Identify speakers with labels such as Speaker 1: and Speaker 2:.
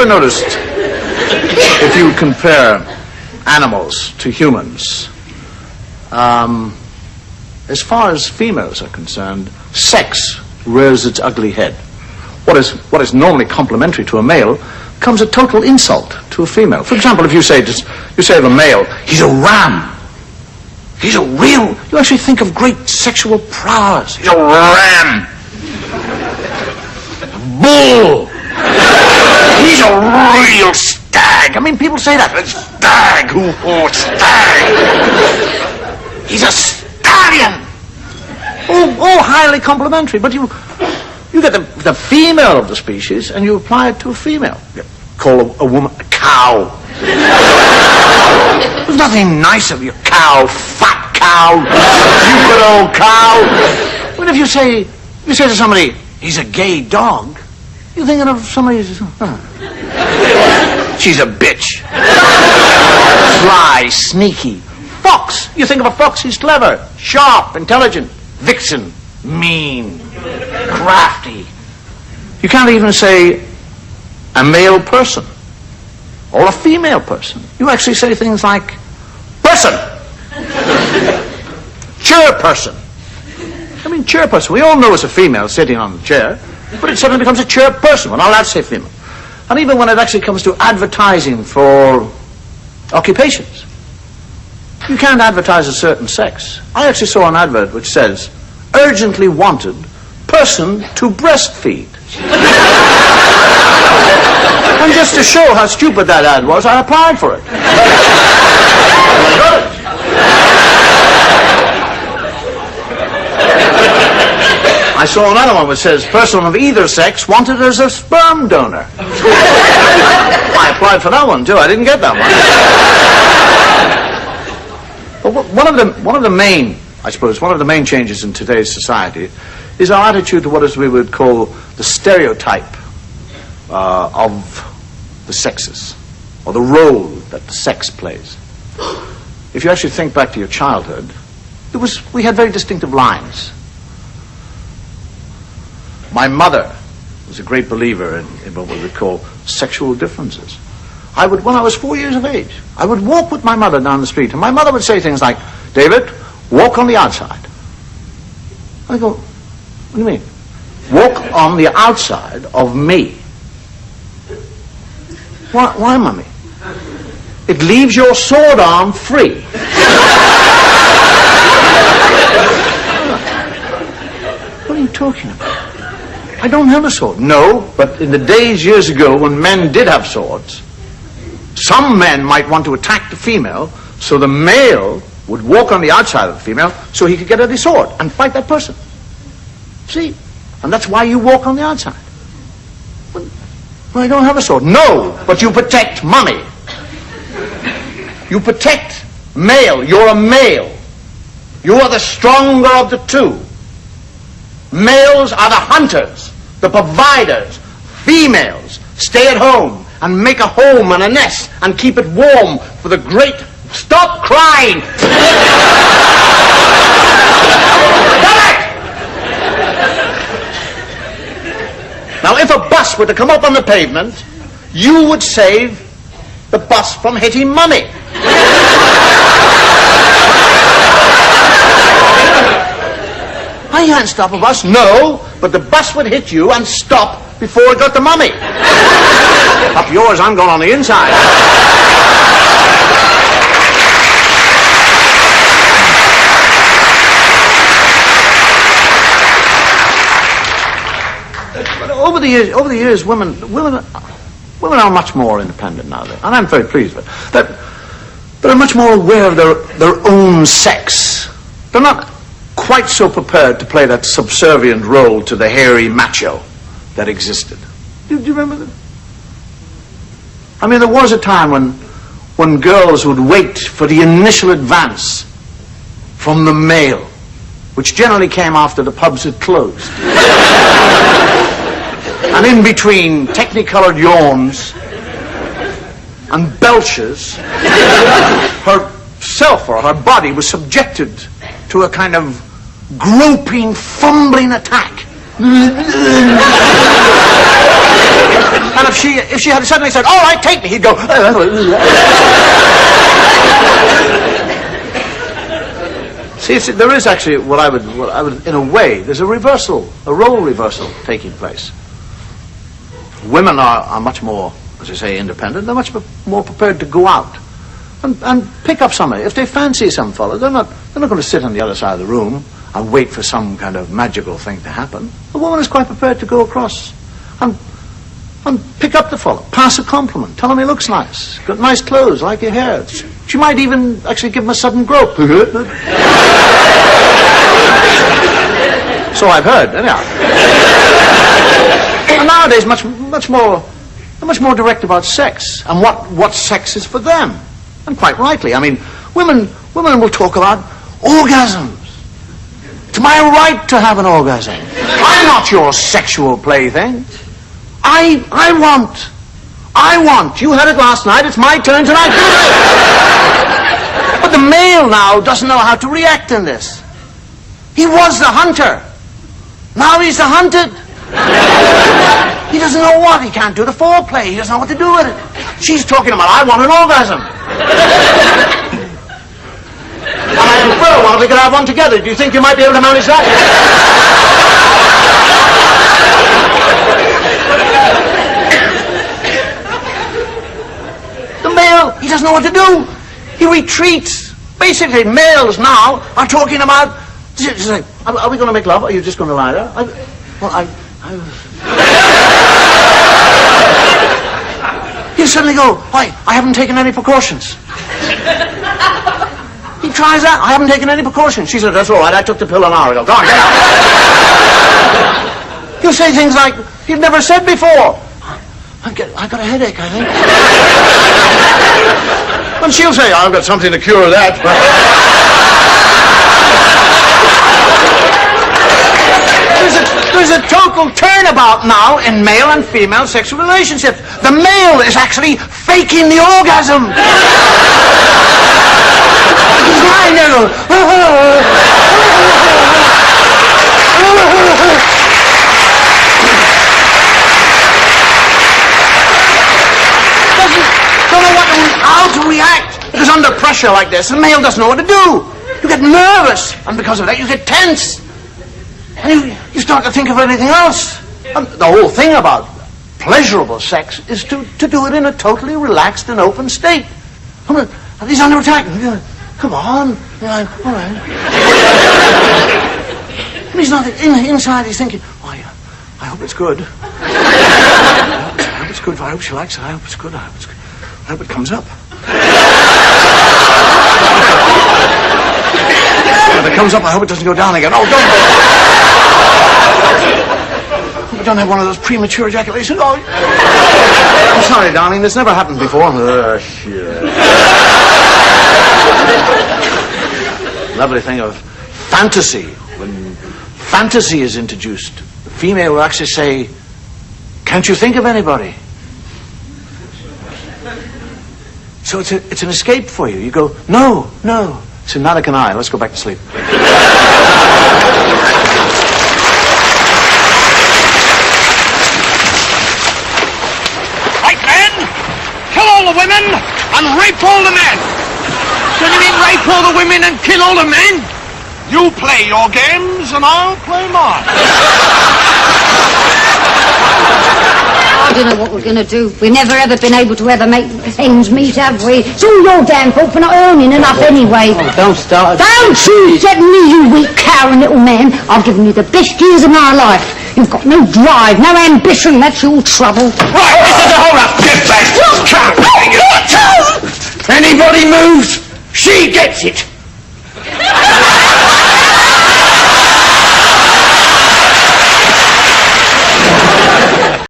Speaker 1: ever noticed, if you compare animals to humans, as far as females are concerned, sex rears its ugly head. What is normally complimentary to a male becomes a total insult to a female. For example, if you say of a male, he's a ram. He's a real, you actually think of great sexual prowess. He's a ram. Bull. He's a real stag. I mean, people say that. Stag. Oh, stag. He's a stallion. Oh, highly complimentary. But you get the female of the species and you apply it to a female. You call a woman a cow. There's nothing nice of you, cow, fat cow, stupid old cow. But if you say to somebody, he's a gay dog, you're thinking of somebody who's, she's a bitch. Sly, sneaky. Fox, you think of a fox, he's clever, sharp, intelligent. Vixen, mean, crafty. You can't even say a male person or a female person. You actually say things like person, chairperson. I mean, chairperson. We all know it's a female sitting on the chair, but it suddenly becomes a chairperson. We're not allowed to say female. And even when it actually comes to advertising for occupations, you can't advertise a certain sex. I actually saw an advert which says, urgently wanted, person to breastfeed. And just to show how stupid that ad was, I applied for it. I saw another one which says, person of either sex wanted as a sperm donor. I applied for that one too. I didn't get that one. But one of the main changes in today's society is our attitude to what we would call the stereotype of the sexes, or the role that the sex plays. If you actually think back to your childhood, we had very distinctive lines. My mother was a great believer in what we would call sexual differences. When I was 4 years of age, I would walk with my mother down the street, and my mother would say things like, David, walk on the outside. I go, what do you mean? Walk on the outside of me. Why, Mummy? It leaves your sword arm free. What are you talking about? I don't have a sword. No, but in the days years ago when men did have swords, some men might want to attack the female, so the male would walk on the outside of the female so he could get at his sword and fight that person. See? And that's why you walk on the outside. Well, I don't have a sword. No, but you protect Mummy. You protect male. You're a male. You are the stronger of the two. Males are the hunters, the providers. Females stay at home and make a home and a nest and keep it warm for the great... Stop crying! Stop it! Now, if a bus were to come up on the pavement, you would save the bus from hitting Mummy. I can't stop a bus, no, but the bus would hit you and stop before it got to Mummy. Up yours, I'm going on the inside. But over the years, women are much more independent now, and I'm very pleased with that. They're much more aware of their own sex. They're not quite so prepared to play that subservient role to the hairy macho that existed. Do you remember that? I mean, there was a time when girls would wait for the initial advance from the male, which generally came after the pubs had closed. And in between technicolored yawns and belches, herself or her body was subjected to a kind of groping, fumbling attack. And if she had suddenly said, "All right, take me," he'd go. See, there is actually what I would, in a way, there's a reversal, a role reversal taking place. Women are much more, as I say, independent. They're much more prepared to go out and pick up somebody. If they fancy some fellow, they're not going to sit on the other side of the room and wait for some kind of magical thing to happen. A woman is quite prepared to go across and pick up the fellow, pass a compliment, tell him he looks nice, got nice clothes, like your hair. She might even actually give him a sudden grope. So I've heard, anyhow. And nowadays, much more direct about sex and what sex is for them, and quite rightly. I mean, women will talk about orgasms. It's my right to have an orgasm. I'm not your sexual plaything. I want. You had it last night. It's my turn tonight. But the male now doesn't know how to react in this. He was the hunter. Now he's the hunted. He doesn't know what. He can't do the foreplay. He doesn't know what to do with it. She's talking about, I want an orgasm. And I prefer one if we could have one together. Do you think you might be able to manage that? The male, he doesn't know what to do. He retreats. Basically, males now are talking about, it's like, are we going to make love? Or are you just going to lie there? You suddenly go, I haven't taken any precautions. He tries that. I haven't taken any precautions. She said, that's all right. I took the pill an hour ago. Go on, get out. He'll say things like you've never said before. I got a headache, I think. And she'll say, I've got something to cure that. There's a total turnabout now in male and female sexual relationships. The male is actually faking the orgasm. He's lying there going, don't know how to react. Because under pressure like this, the male doesn't know what to do. You get nervous, and because of that, you get tense. And you start to think of anything else. And the whole thing about pleasurable sex is to do it in a totally relaxed and open state. He's under attack. Come on. All right. And he's not inside. He's thinking, I hope it's good. I hope it's good. I hope she likes it. I hope it's good. I hope it's good. I hope it comes up. If it comes up, I hope it doesn't go down again. Oh, don't go. I don't have one of those premature ejaculations. Oh, I'm sorry, darling. This never happened before. Shit. Lovely thing of fantasy. When fantasy is introduced, the female will actually say, can't you think of anybody? So it's an escape for you. You go, no. So neither can I. Let's go back to sleep.
Speaker 2: Right, men! Kill all the women and rape all the men! So you mean rape all the women and kill all the men? You play your games and I'll play mine.
Speaker 3: I don't know what we're going to do. We've never ever been able to ever make ends meet, have we? It's all your damn fault for not earning enough anyway.
Speaker 4: Oh, don't start.
Speaker 3: Don't you set me, you weak, cowering little man. I've given you the best years of my life. You've got no drive, no ambition. That's your trouble.
Speaker 2: Right, this is a hold-up. Get back. Anybody moves, she gets it.